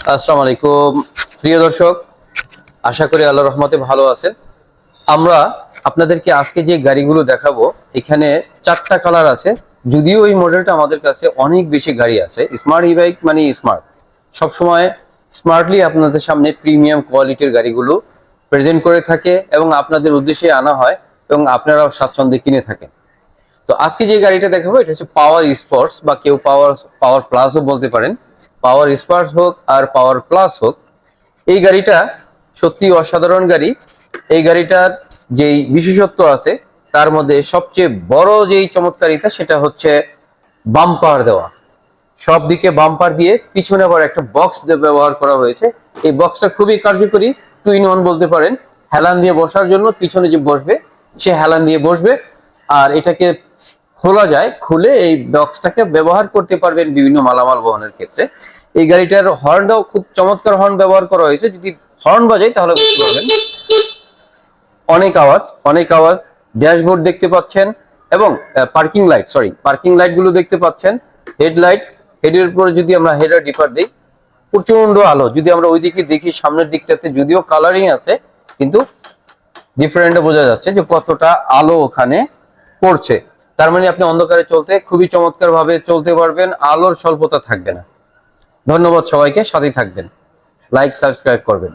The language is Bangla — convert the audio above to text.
আসসালামু আলাইকুম প্রিয় দর্শক, আশা করি আল্লাহর রহমতে ভালো আছেন। আমরা আপনাদেরকে আজকে যে গাড়িগুলো দেখাবো, এখানে 4টা কালার আছে। যদিও এই মডেলটা আমাদের কাছে অনেক বেশি গাড়ি আছে। স্মার্ট ই বাইক মানে স্মার্ট, সবসময় স্মার্টলি আপনাদের সামনে প্রিমিয়াম কোয়ালিটির গাড়িগুলো প্রেজেন্ট করে থাকে এবং আপনাদের উদ্দেশ্যে আনা হয় এবং আপনারাও স্বাচ্ছন্দ্যে কিনে থাকেন। তো আজকে যে গাড়িটা দেখাবো এটা হচ্ছে পাওয়ার স্পোর্টস, বা কেউ পাওয়ার পাওয়ার প্লাসও বলতে পারেন। পাওয়ার স্পোর্টস হোক আর পাওয়ার প্লাস হোক, এই গাড়িটা সত্যি অসাধারণ গাড়ি। এই গাড়িটার যেই বিশেষত্ব আছে তার মধ্যে সবচেয়ে বড় যেই চমৎকারিতা সেটা হচ্ছে বাম্পার দেওয়া। সব দিকে বাম্পার দিয়ে পিছনে আবার একটা বক্স ব্যবহার করা হয়েছে। এই বক্সটা খুবই কার্যকরী, টু ইন ওয়ান বলতে পারেন। হেলান দিয়ে বসার জন্য পিছনে যে বসবে সে হেলান দিয়ে বসবে, আর এটাকে খোলা যায়, খুলে এই বক্সটাকে ব্যবহার করতে পারবেন বিভিন্ন মালামাল বহনের ক্ষেত্রে। এই গাড়িটার হর্নটাও খুব চমৎকার হর্ন ব্যবহার করা হয়েছে। যদি হর্ন বাজাই তাহলে বুঝতে পারবেন অনেক আওয়াজ, অনেক আওয়াজ। ড্যাশবোর্ড দেখতে পাচ্ছেন এবং পার্কিং লাইট গুলো দেখতে পাচ্ছেন। হেডলাইট, হেডের উপরে যদি আমরা হেডার ডিপার দিই, প্রচন্ড আলো। যদি আমরা ওইদিকে দেখি, সামনের দিকটাতে যদিও কালারিং আছে কিন্তু ডিফারেন্ট বোঝা যাচ্ছে যে কতটা আলো ওখানে পড়ছে। তার মানে আপনি অন্ধকারে চলতে খুবই চমৎকার ভাবে চলতে পারবেন, আলোর স্বল্পতা থাকবে না। ধন্যবাদ সবাইকে, সাথে থাকবেন, লাইক সাবস্ক্রাইব করবেন।